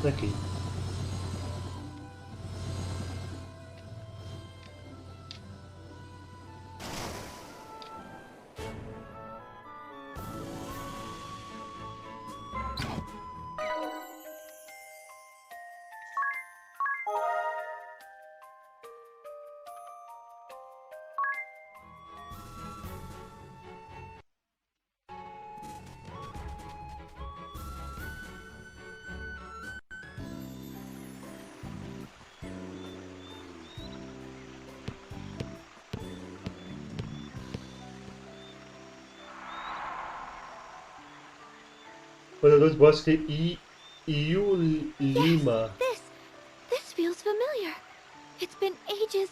Aqui. Olha, dois bosques Yulyana. This! This feels familiar. It's been ages,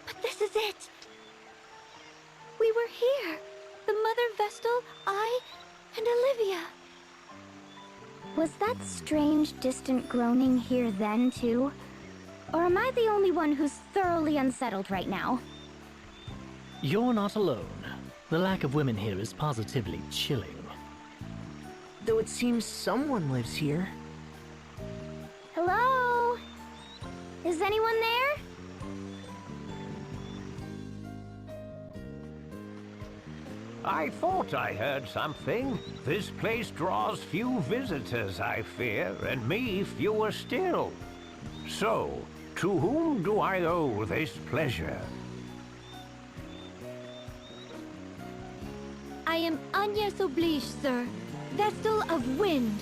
but this is it. We were here. The Mother Vestal, I, and Olivia. Was that strange, distant groaning here then, too? Or am I the only one who's thoroughly unsettled right now? You're not alone. The lack of women here is positively chilling. Though it seems someone lives here. Hello? Is anyone there? I thought I heard something. This place draws few visitors, I fear, and me fewer still. So, to whom do I owe this pleasure? I am Agnes Oblige, sir. Vestal of Wind.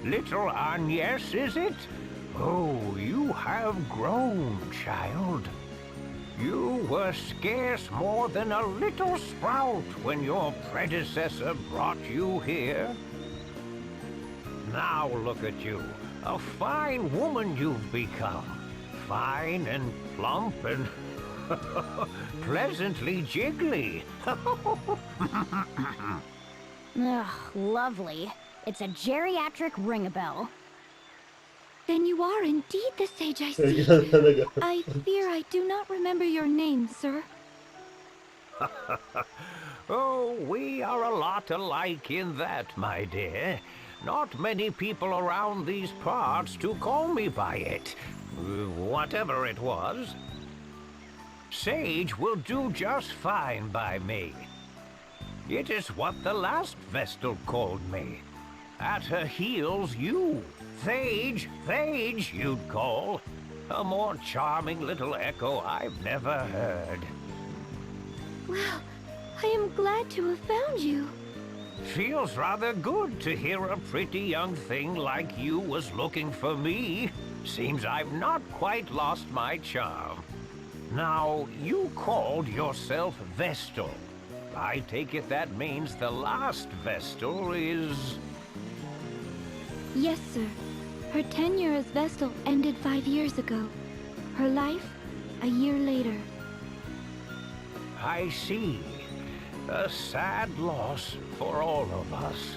Little Agnes, is it? Oh, you have grown, child. You were scarce more than a little sprout when your predecessor brought you here. Now look at you, a fine woman you've become. Fine and plump and pleasantly jiggly. Ugh, lovely. It's a geriatric ring-a-bell. Then you are indeed the sage I see. I fear I do not remember your name, sir. Oh, we are a lot alike in that, my dear. Not many people around these parts to call me by it. Whatever it was. Sage will do just fine by me. It is what the last Vestal called me. At her heels, you. Thage, Thage, you'd call. A more charming little echo I've never heard. Well, I am glad to have found you. Feels rather good to hear a pretty young thing like you was looking for me. Seems I've not quite lost my charm. Now, you called yourself Vestal. I take it that means the last Vestal is... Yes, sir. Her tenure as Vestal ended 5 years ago. Her life, a year later. I see. A sad loss for all of us.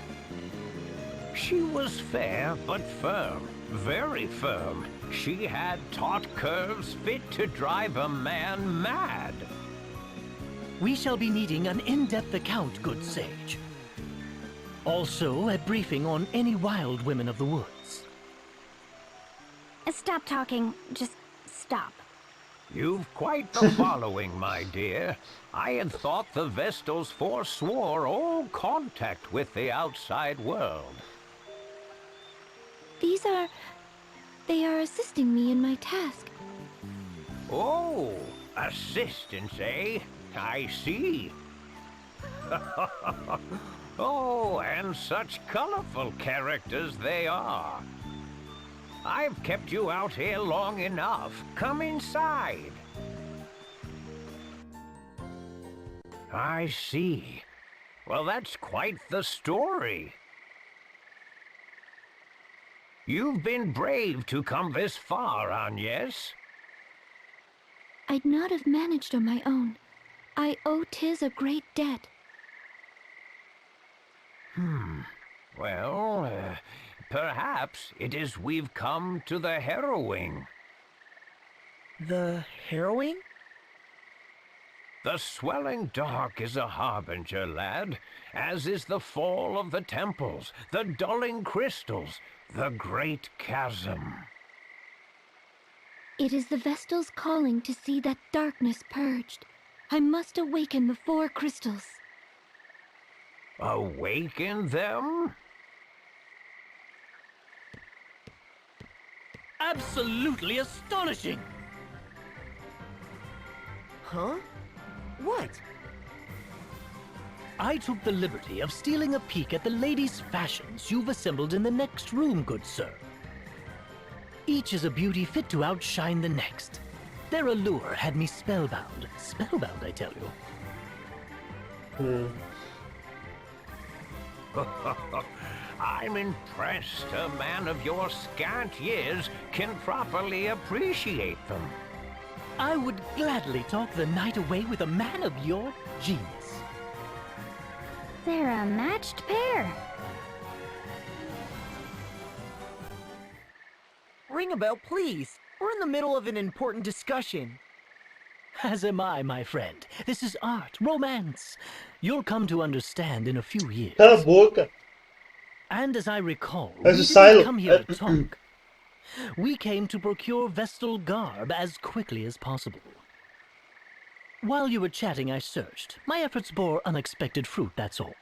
She was fair but firm, very firm. She had taut curves fit to drive a man mad. We shall be needing an in-depth account, good sage. Also, a briefing on any wild women of the woods. Stop talking. Just stop. You've quite the following, my dear. I had thought the Vestals forswore all contact with the outside world. They are assisting me in my task. Oh, assistance, eh? I see. Oh, and such colorful characters they are. I've kept you out here long enough. Come inside. I see. Well, that's quite the story. You've been brave to come this far, Agnes. I'd not have managed on my own. I owe Tiz a great debt. Well, perhaps it is we've come to the harrowing. The harrowing? The swelling dark is a harbinger, lad, as is the fall of the temples, the dulling crystals, the great chasm. It is the Vestal's calling to see that darkness purged. I must awaken the 4 crystals. Awaken them? Absolutely astonishing! Huh? What? I took the liberty of stealing a peek at the ladies' fashions you've assembled in the next room, good sir. Each is a beauty fit to outshine the next. Their allure had me spellbound. Spellbound, I tell you. I'm impressed a man of your scant years can properly appreciate them. I would gladly talk the night away with a man of your genius. They're a matched pair. Ring a bell, please. We're in the middle of an important discussion. As am I, my friend. This is art, romance. You'll come to understand in a few years. Cala a boca. And as I recall, As we a didn't silent- come here to talk. We came to procure Vestal garb as quickly as possible. While you were chatting, I searched. My efforts bore unexpected fruit, that's all.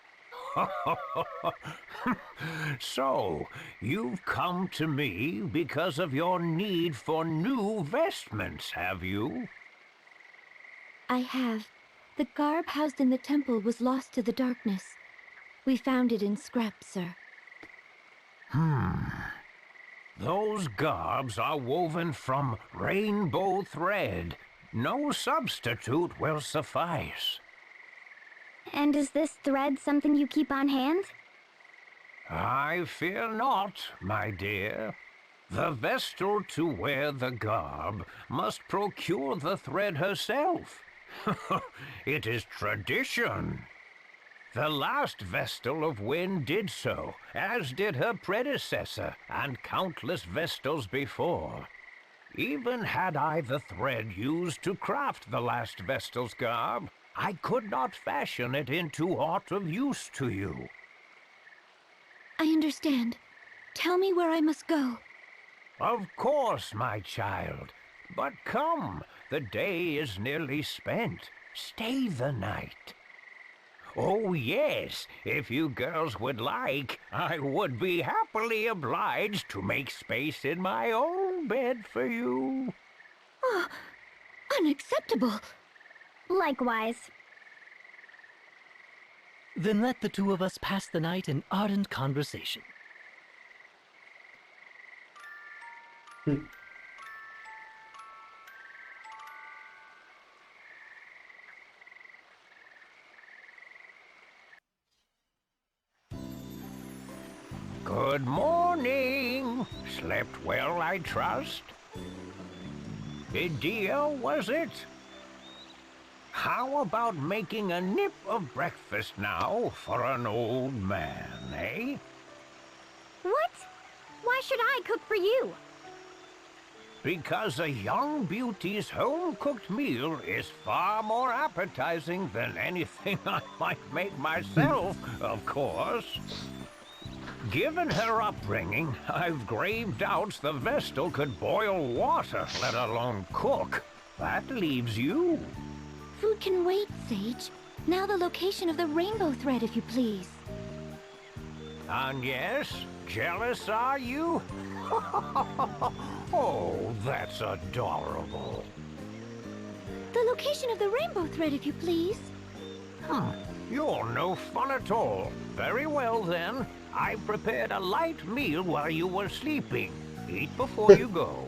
So, you've come to me because of your need for new vestments, have you? I have. The garb housed in the temple was lost to the darkness. We found it in scraps, sir. Those garbs are woven from rainbow thread. No substitute will suffice. And is this thread something you keep on hand? I fear not, my dear. The Vestal to wear the garb must procure the thread herself. It is tradition. The last Vestal of Wind did so, as did her predecessor and countless Vestals before. Even had I the thread used to craft the last Vestal's garb, I could not fashion it into aught of use to you. I understand. Tell me where I must go. Of course, my child. But come, the day is nearly spent. Stay the night. Oh, yes, if you girls would like, I would be happily obliged to make space in my own bed for you. Oh, unacceptable. Likewise. Then let the two of us pass the night in ardent conversation. Good morning. Slept well, I trust? Pedindo, was it? How about making a nip of breakfast now for an old man, eh? What? Why should I cook for you? Because a young beauty's home-cooked meal is far more appetizing than anything I might make myself, of course. Given her upbringing, I've grave doubts the Vestal could boil water, let alone cook. That leaves you. Food can wait, Sage. Now the location of the rainbow thread, if you please. And yes, jealous are you? Oh, that's adorable. The location of the rainbow thread, if you please. You're no fun at all. Very well, then. I've prepared a light meal while you were sleeping. Eat before you go.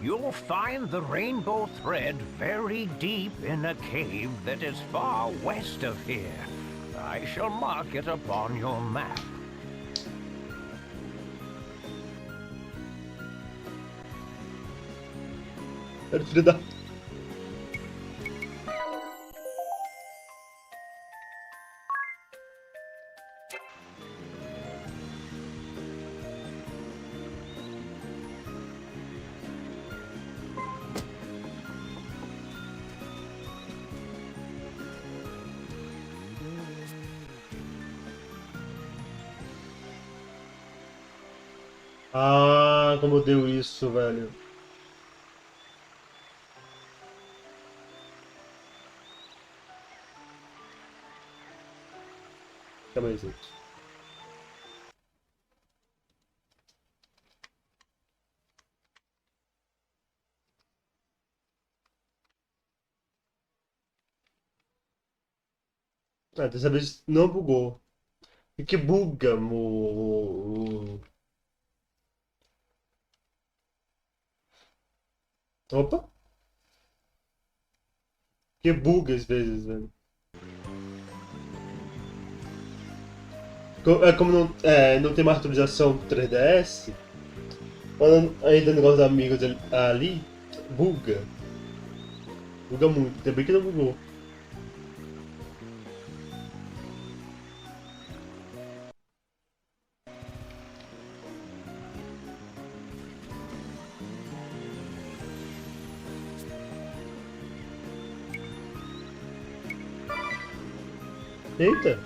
You'll find the rainbow thread very deep in a cave that is far west of here. I shall mark it upon your map. Era filho da... Ah, como deu isso, velho. Calma aí, gente. Ah, dessa vez não bugou. E que buga, Opa! Que buga às vezes, velho. É como não tem mais atualização do 3DS, falando ainda negócio dos amigos ali, buga. Buga muito, ainda bem que não bugou. Eita!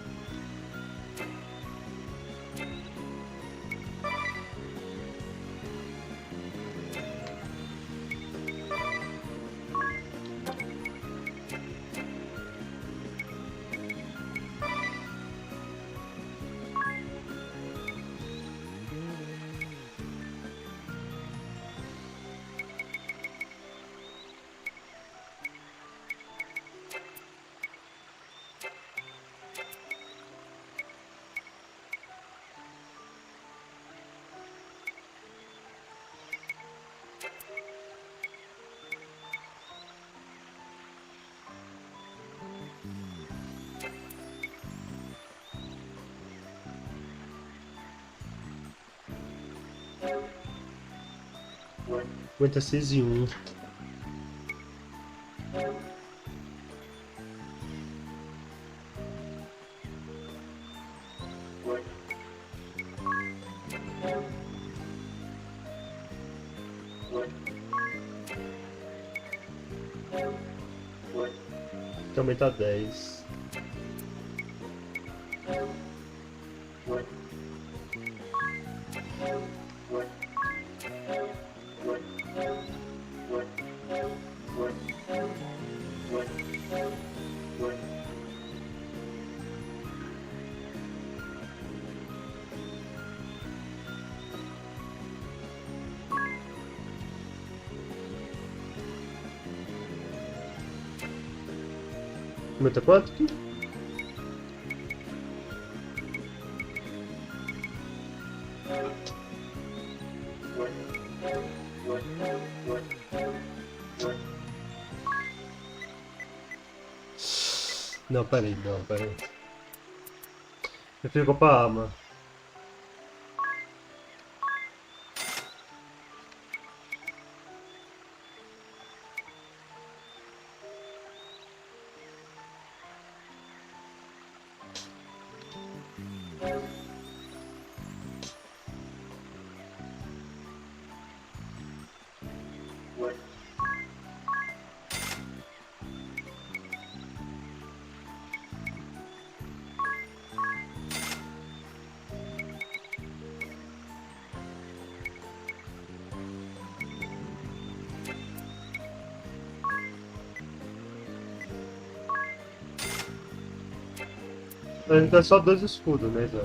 Aguenta 6 e 1. Também tá 10. Aumenta quanto aqui? Não, peraí, não, peraí. Eu fico com a arma. Ainda é só 2 escudos, né, Zé?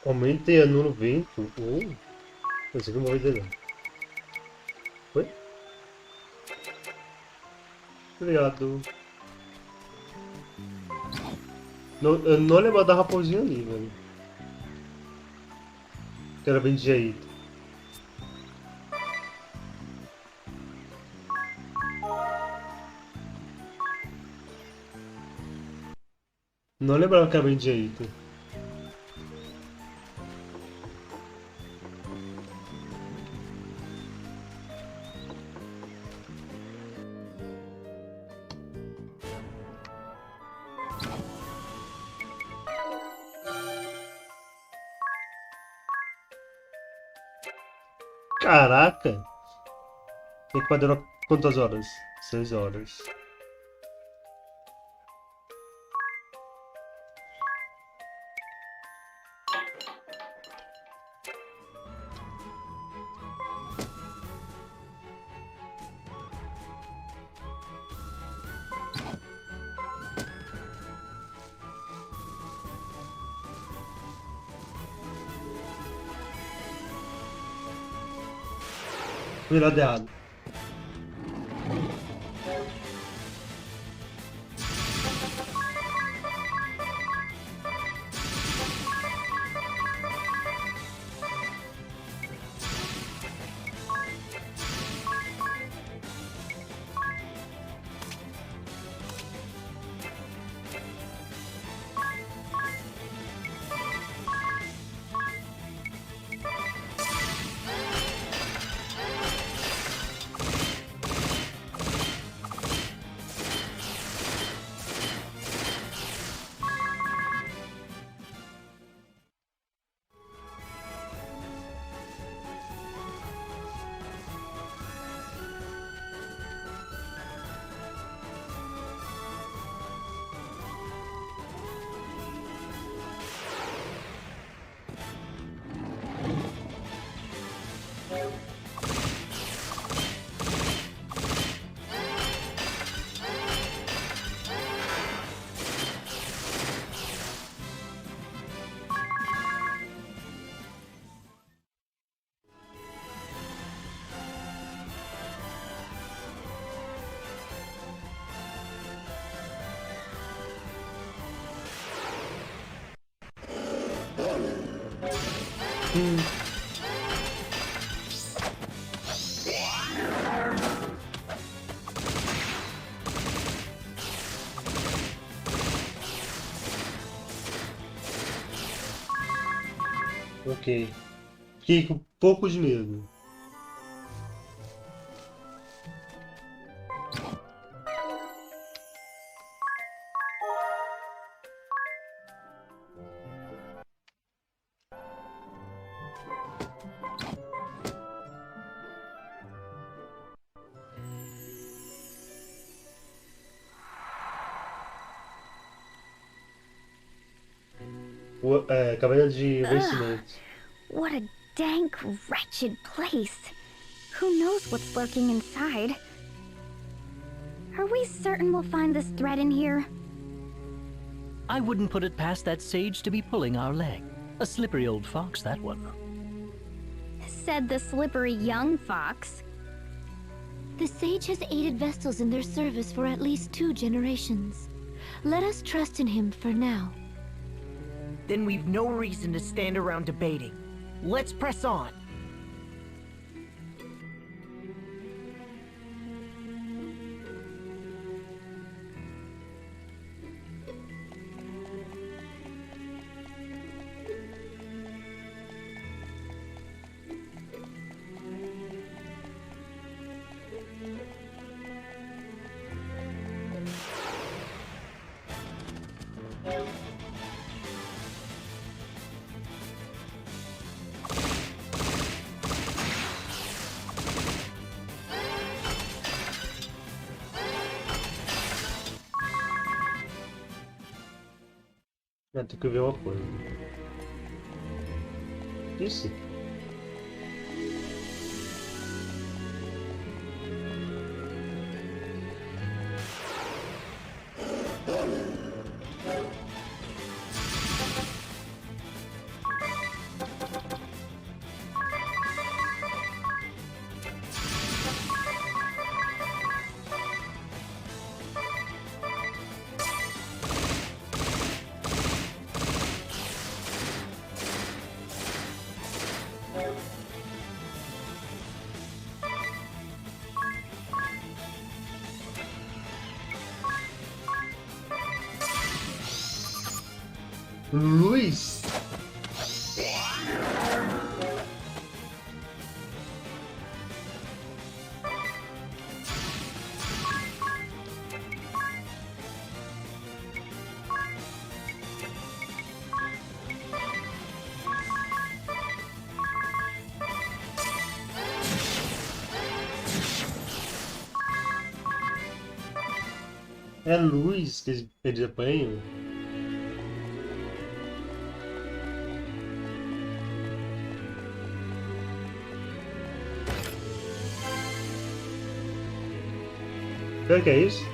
Aumenta e anula o vento. Pensei que não vou ver não. Foi? Obrigado. Não, eu não lembro da raposinha ali, velho. Que era bem de jeito. Não lembrava que era bem de jeito. Caraca! Tem que durar quantas horas? 6 horas. Virado errado. Ok. Fiquei com um pouco de medo. Caverna de vencimento. What a dank, wretched place. Who knows what's lurking inside? Are we certain we'll find this thread in here? I wouldn't put it past that sage to be pulling our leg. A slippery old fox, that one. Said the slippery young fox. The sage has aided Vestals in their service for at least 2 generations. Let us trust in him for now. Then we've no reason to stand around debating. Let's press on. Tem que ver uma coisa. Isso. Luz? É luz que eles apanham? Será que é isso?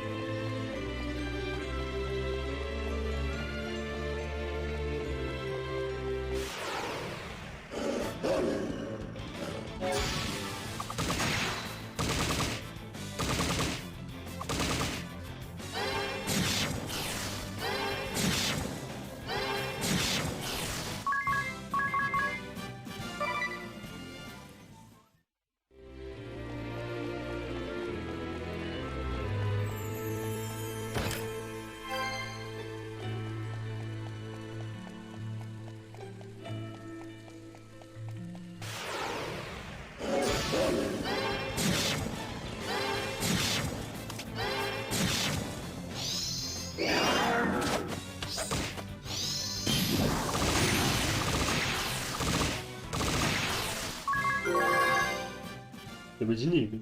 Quebra de nível.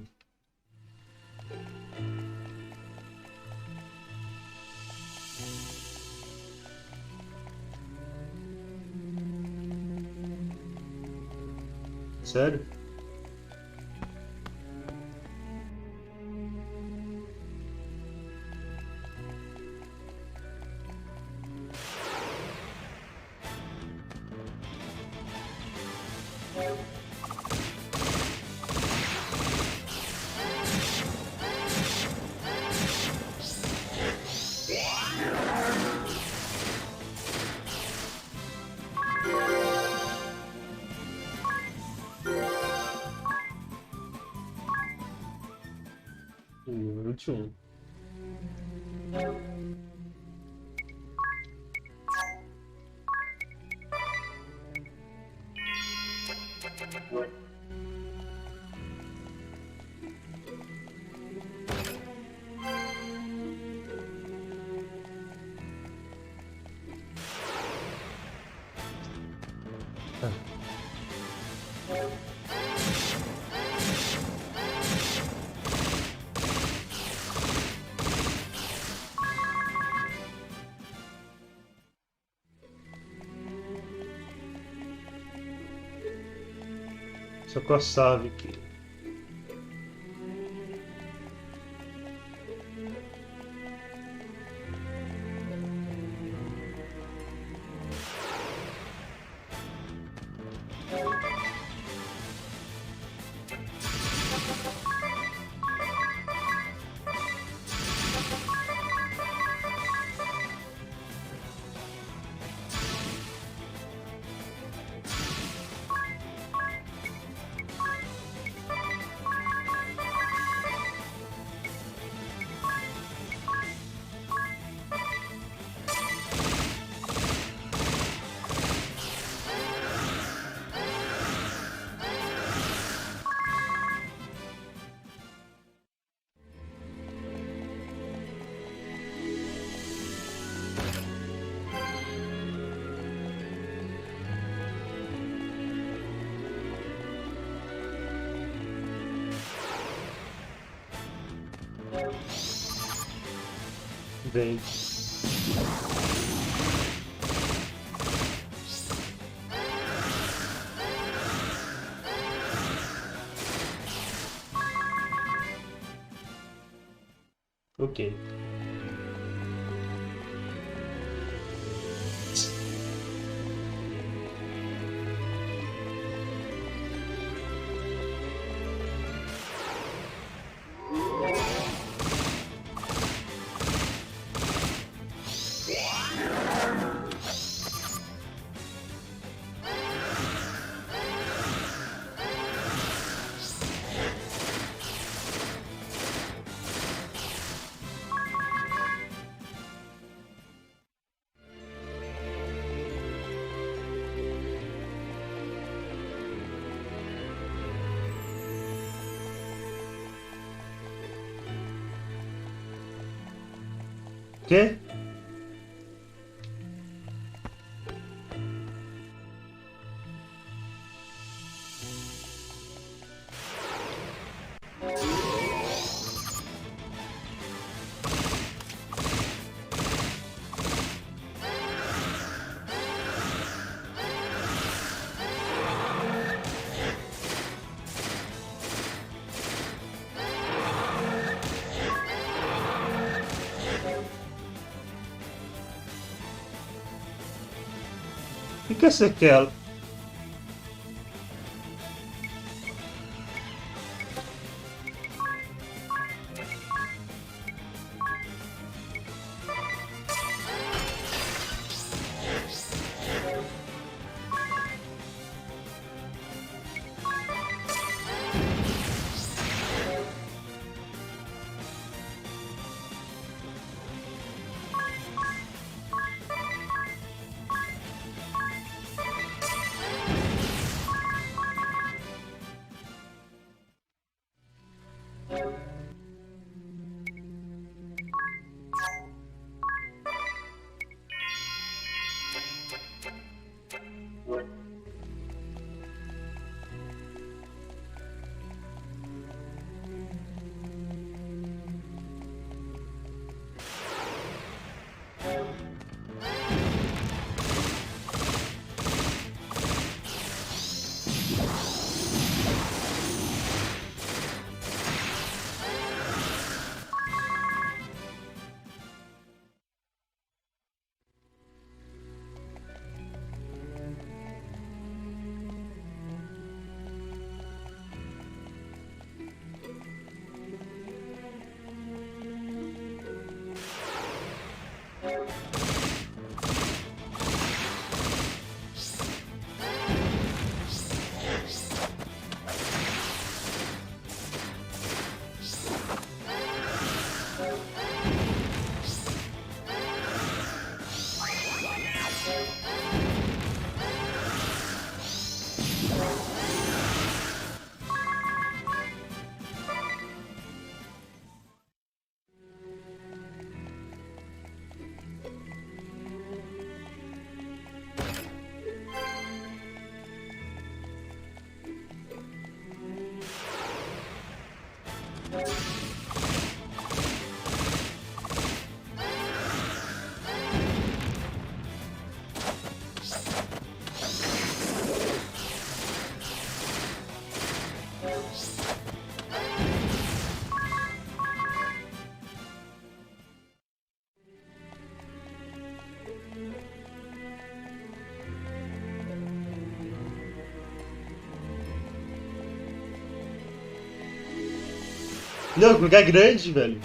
Sério? Número 21. Só com a chave aqui. Vento. Ok. Quê? O que é essa aquela? Não, o lugar é grande, velho.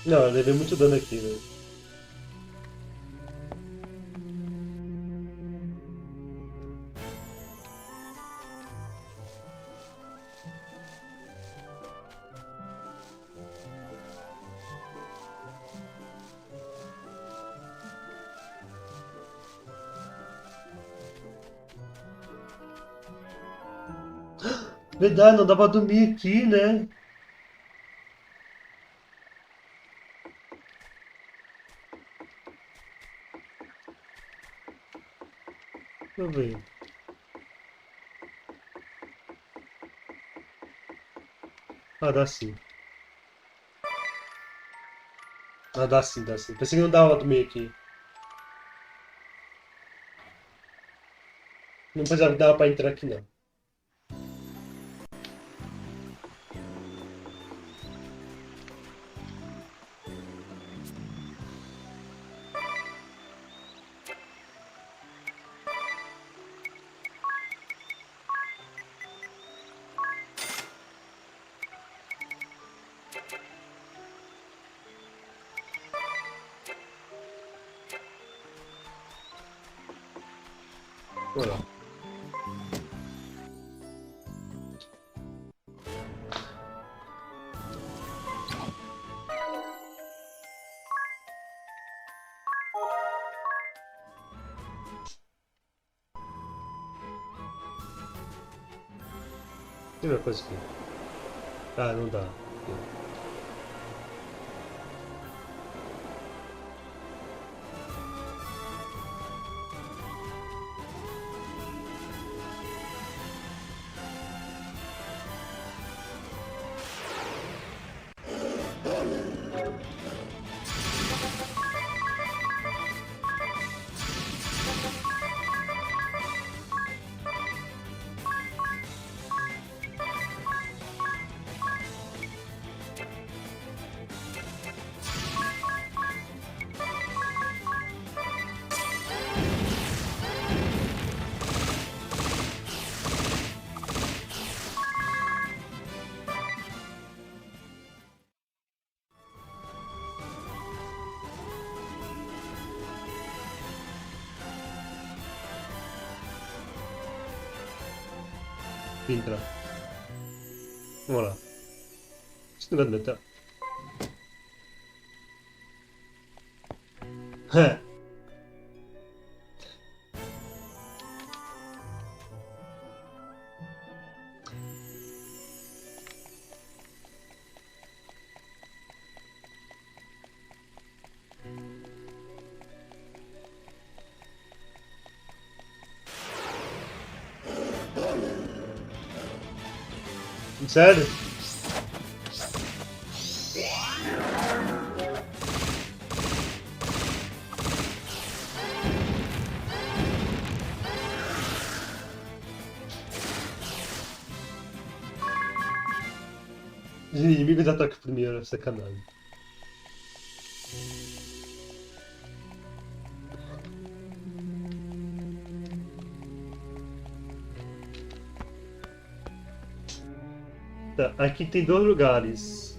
Não, eu levei muito dano aqui, velho. Verdade, não dá pra dormir aqui, né? Deixa eu ver. Ah, dá sim. Ah, dá sim, dá sim. Pensei que não dava pra dormir aqui. Não precisava que dava pra entrar aqui, não. Olha lá. Tem uma coisa aqui. Ah, não dá. Entra. Vamos lá. Isso não vai meter. Sério? Os inimigos atacam primeiro, sacanagem. Tá, aqui tem dois lugares.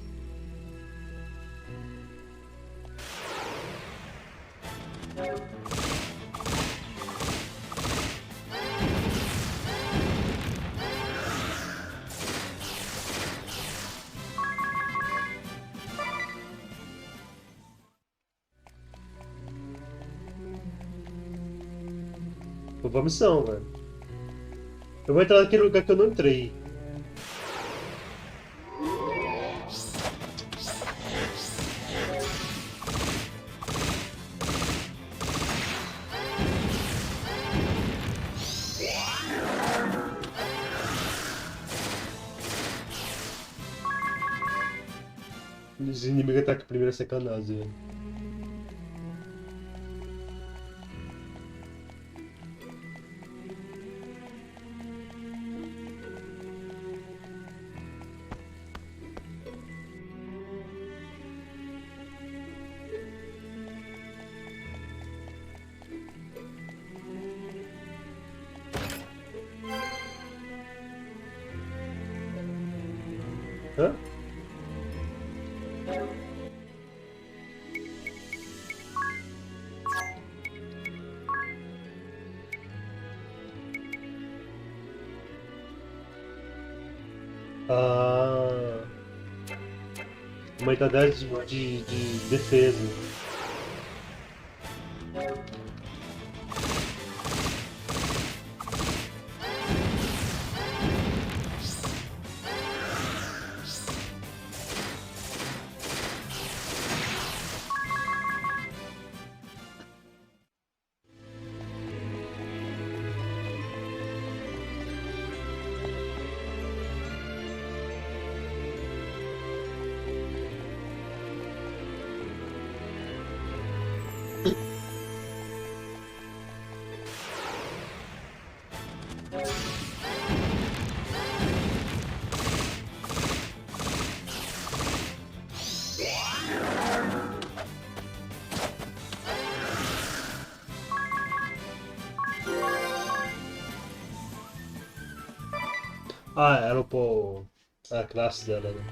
Vou pra missão, velho. Eu vou entrar naquele lugar que eu não entrei. Os inimigos atacam primeiro a sacanagem, velho. Hã? Ah, aumenta 10 de defesa. Ah, era por a classe dela, né?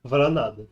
Não falar nada.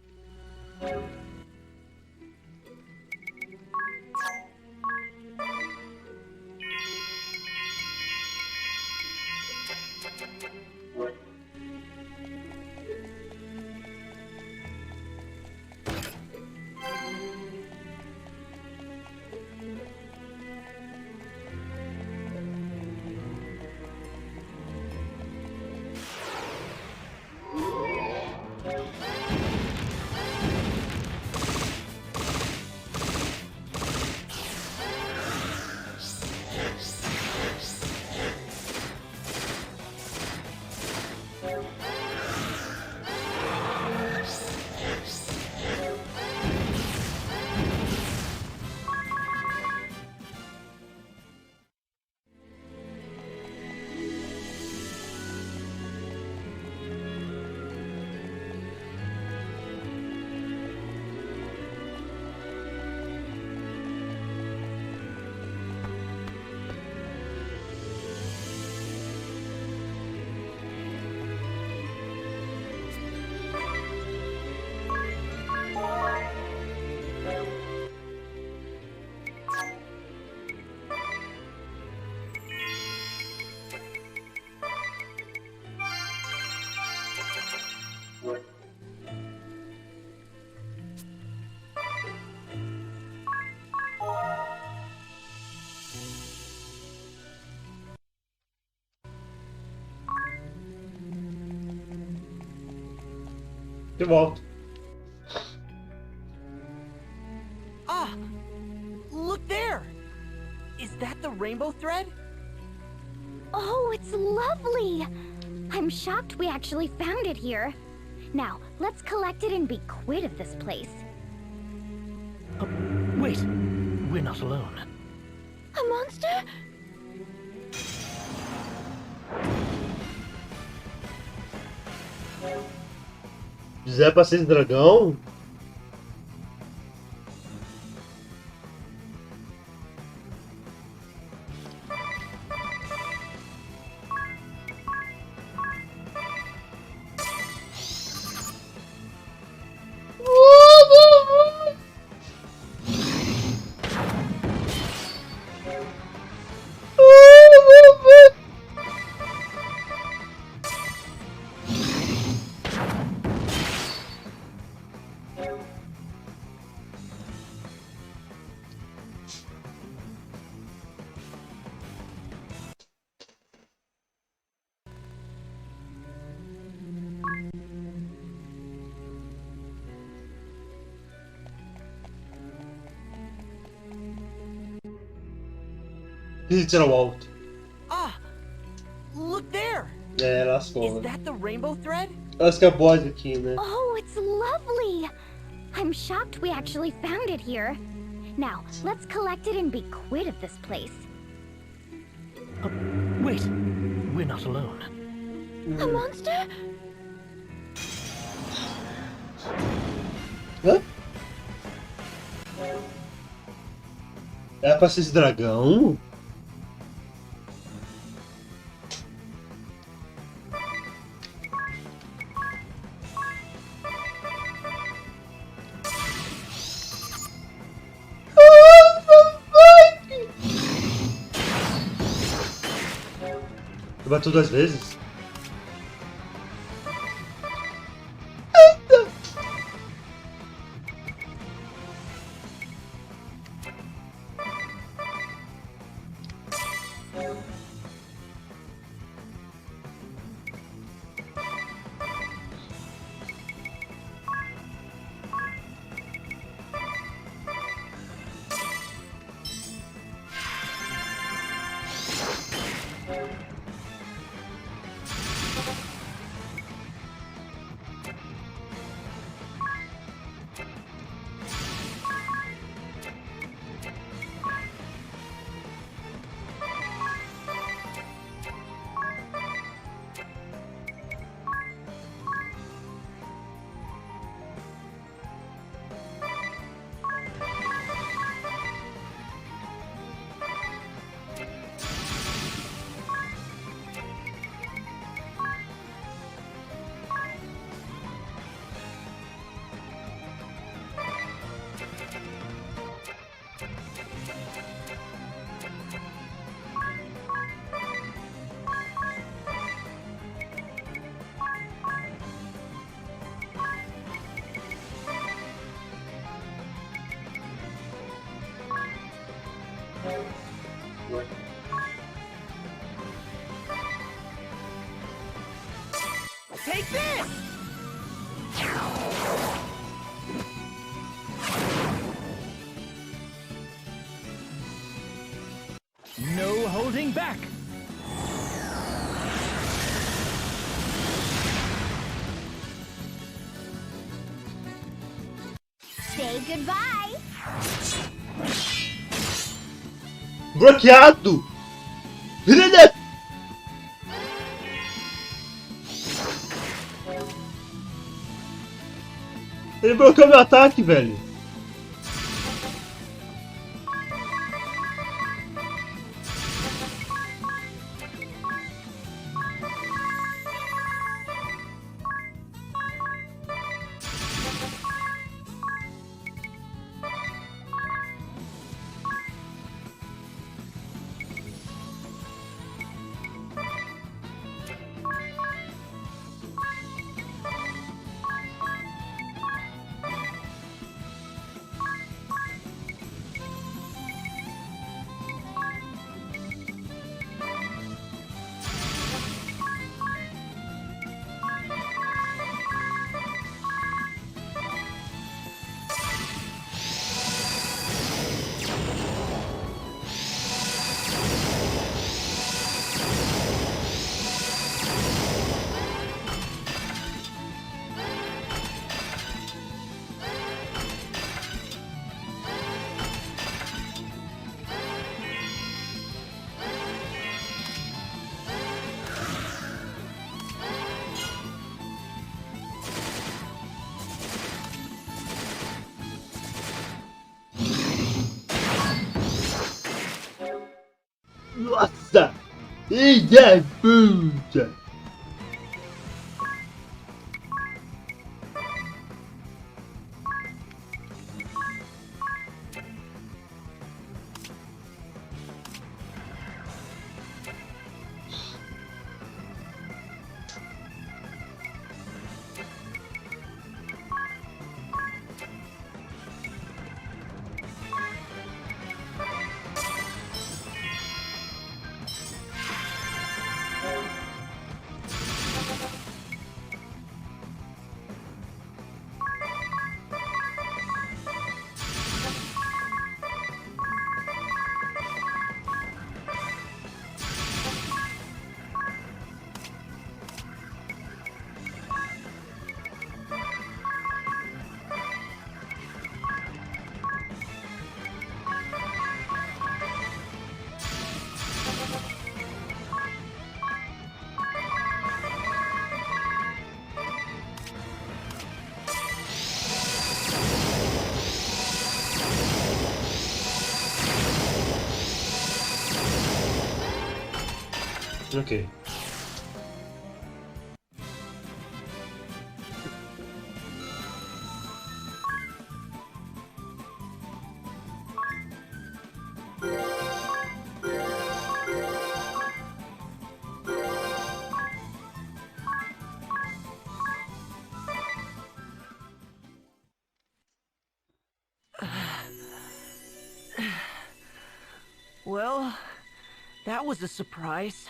De volta. Ah! Look there! Is that the rainbow thread? Oh, it's lovely! I'm shocked we actually found it here. Now, let's collect it and be quit of this place. Wait, we're not alone. A monster? José pra ser dragão? Preciso tirar o alto. Ah! Look there! É, lascou, Is né? that the rainbow thread? Acho que é a voz aqui, né? Oh, it's lovely! I'm shocked we actually found it here. Now, let's collect it and be quit of this place. Wait, we're not alone. A monster? Hã? Era pra ser esse dragão? Bateu 2 vezes? Take this! No holding back. Say goodbye. Bloqueado! Filha. Ele bloqueou meu ataque, velho. Nossa! Filha puta! Ok. Well, that was a surprise.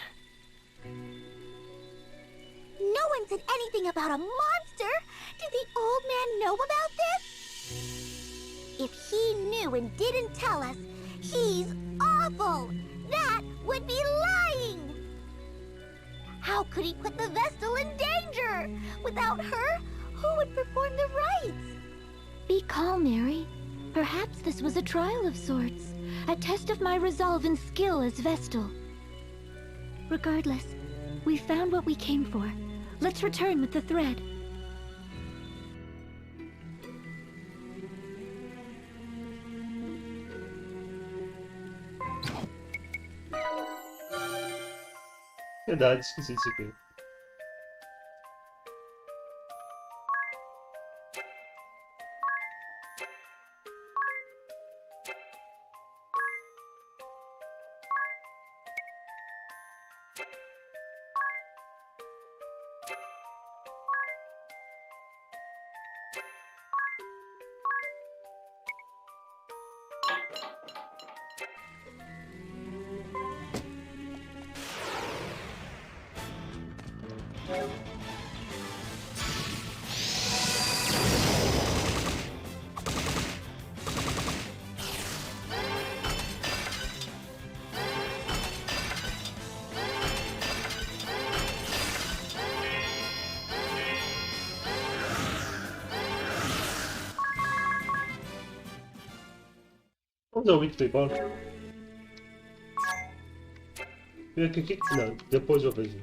No one said anything about a monster! Did the old man know about this? If he knew and didn't tell us, he's awful! That would be lying! How could he put the Vestal in danger? Without her, who would perform the rites? Be calm, Mary. Perhaps this was a trial of sorts. A test of my resolve and skill as Vestal. Regardless, we found what we came for. Let's return with the thread. Verdade, esqueci disso aqui. Vamos ao vídeo embora. E aqui? Não, depois eu vejo.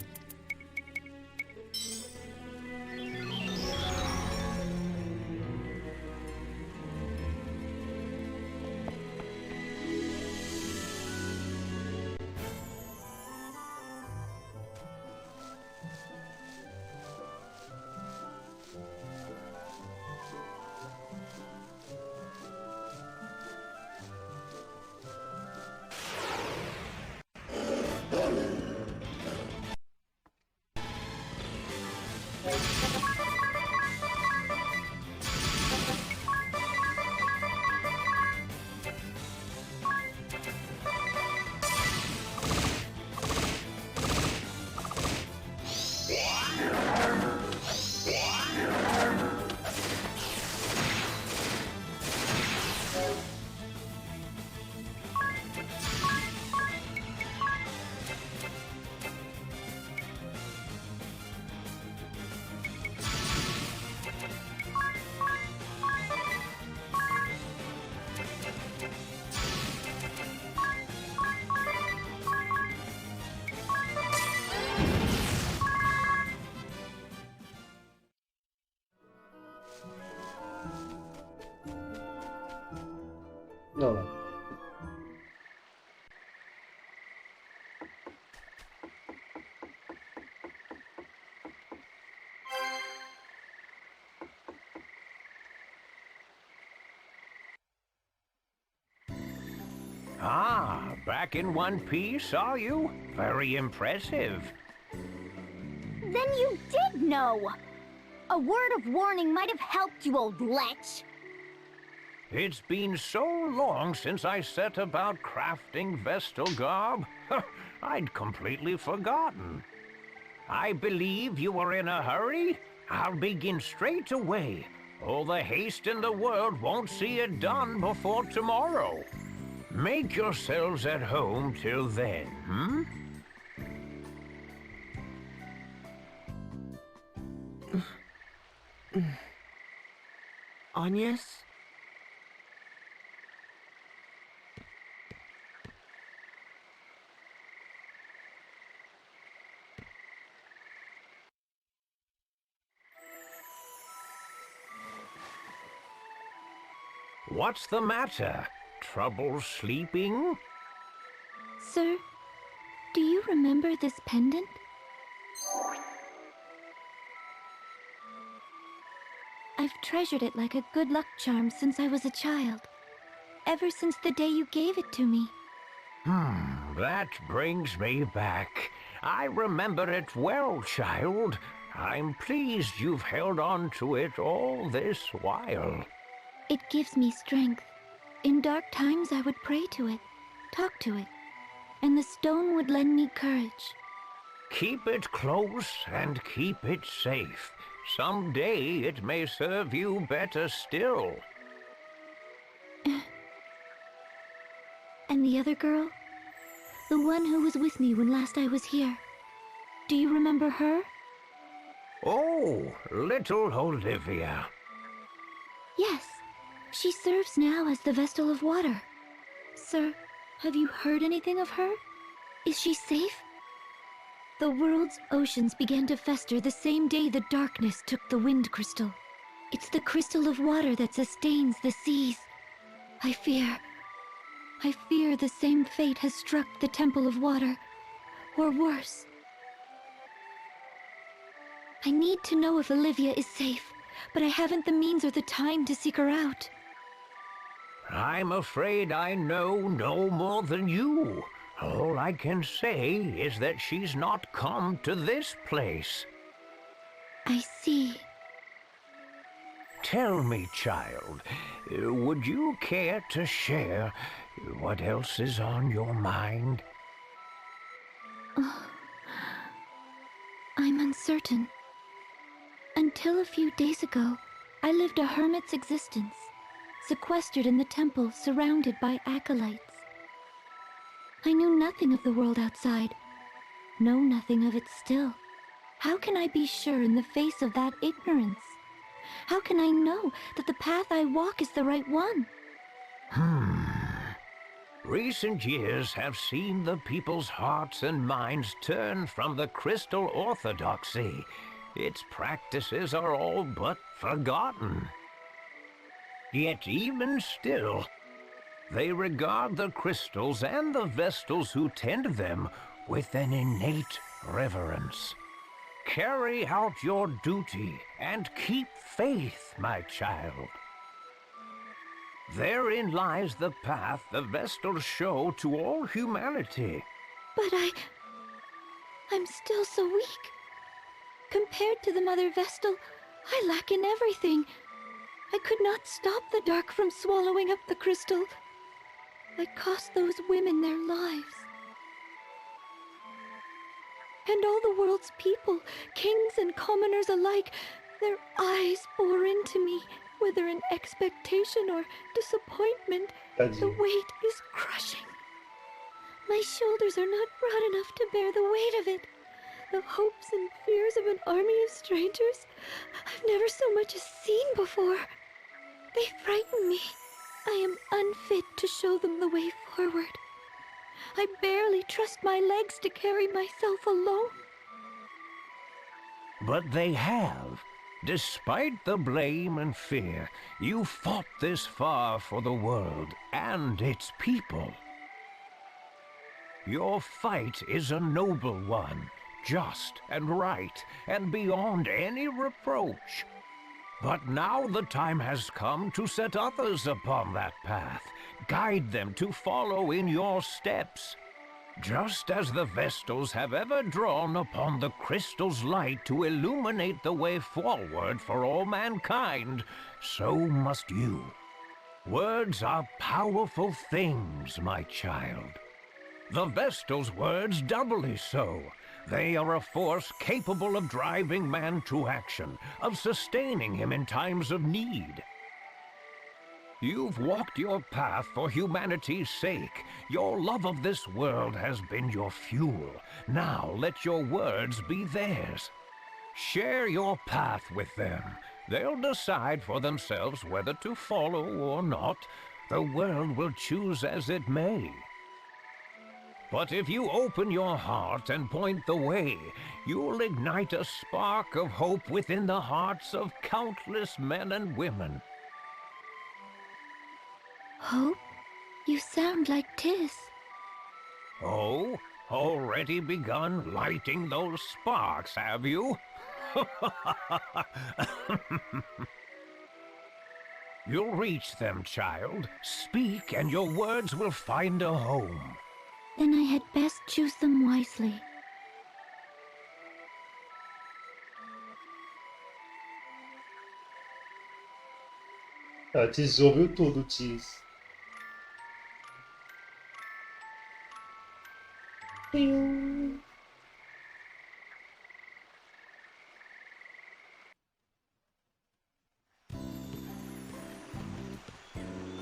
Não, não. Ah, back in one piece, are you? Very impressive. Then you did know! A word of warning might have helped you, old lech. It's been so long since I set about crafting Vestal garb. I'd completely forgotten. I believe you were in a hurry. I'll begin straight away. All the haste in the world won't see it done before tomorrow. Make yourselves at home till then, hmm? Agnes? What's the matter? Trouble sleeping? Sir, Do you remember this pendant? I've treasured it like a good luck charm since I was a child. Ever since the day you gave it to me. That brings me back. I remember it well, child. I'm pleased you've held on to it all this while. It gives me strength. In dark times I would pray to it, talk to it, and the stone would lend me courage. Keep it close and keep it safe. Someday it may serve you better still. And the other girl? The one who was with me when last I was here. Do you remember her? Oh, little Olivia. Yes. She serves now as the Vestal of Water. Sir, have you heard anything of her? Is she safe? The world's oceans began to fester the same day the darkness took the wind crystal. It's the crystal of water that sustains the seas. I fear the same fate has struck the Temple of Water, or worse. I need to know if Olivia is safe, but I haven't the means or the time to seek her out. I'm afraid I know no more than you. All I can say is that she's not come to this place. I see. Tell me, child, would you care to share what else is on your mind? I'm uncertain. Until a few days ago, I lived a hermit's existence, sequestered in the temple, surrounded by acolytes. I knew nothing of the world outside, know nothing of it still. How can I be sure in the face of that ignorance? How can I know that the path I walk is the right one? Recent years have seen the people's hearts and minds turn from the crystal orthodoxy. Its practices are all but forgotten. Yet even still, they regard the crystals and the vestals who tend them with an innate reverence. Carry out your duty and keep faith, my child. Therein lies the path the vestals show to all humanity. But I'm still so weak. Compared to the Mother Vestal, I lack in everything. I could not stop the dark from swallowing up the crystal. I cost those women their lives. And all the world's people, kings and commoners alike, their eyes bore into me, whether in expectation or disappointment. The weight is crushing. My shoulders are not broad enough to bear the weight of it. The hopes and fears of an army of strangers I've never so much as seen before. They frighten me. I am unfit to show them the way forward. I barely trust my legs to carry myself alone. But they have. Despite the blame and fear, you fought this far for the world and its people. Your fight is a noble one, just and right, and beyond any reproach. But now the time has come to set others upon that path, guide them to follow in your steps. Just as the Vestals have ever drawn upon the crystal's light to illuminate the way forward for all mankind, so must you. Words are powerful things, my child. The Vestal's words doubly so. They are a force capable of driving man to action, of sustaining him in times of need. You've walked your path for humanity's sake. Your love of this world has been your fuel. Now let your words be theirs. Share your path with them. They'll decide for themselves whether to follow or not. The world will choose as it may. But if you open your heart and point the way, you'll ignite a spark of hope within the hearts of countless men and women. Hope? You sound like Tis. Oh, Already begun lighting those sparks, have you? You'll reach them, child. Speak, and your words will find a home. Then I had best choose them wisely. Ela te ouviu tudo, Tis.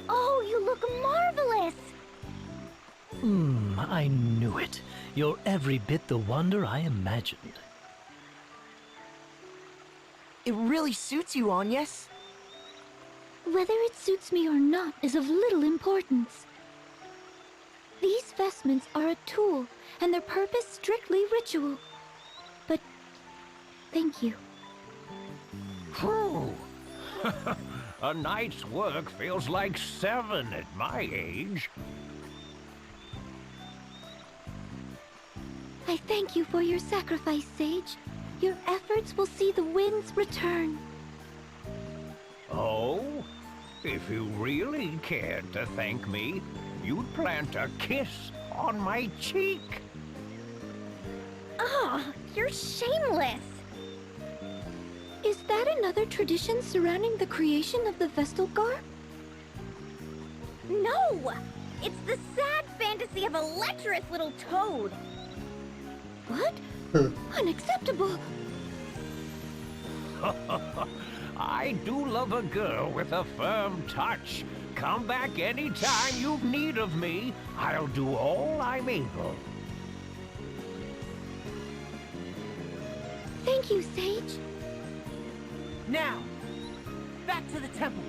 Oh, you look marvelous! I knew it. You're every bit the wonder I imagined. It really suits you, Agnes. Whether it suits me or not is of little importance. These vestments are a tool, and their purpose strictly ritual. But thank you. Phew. A night's work feels like 7 at my age. I thank you for your sacrifice, Sage. Your efforts will see the winds return. Oh? If you really cared to thank me, you'd plant a kiss on my cheek. Oh, you're shameless! Is that another tradition surrounding the creation of the Vestal Garb? No! It's the sad fantasy of a lecherous little toad! What? Unacceptable! I do love a girl with a firm touch. Come back anytime you've need of me. I'll do all I'm able. Thank you, Sage. Now, back to the temple.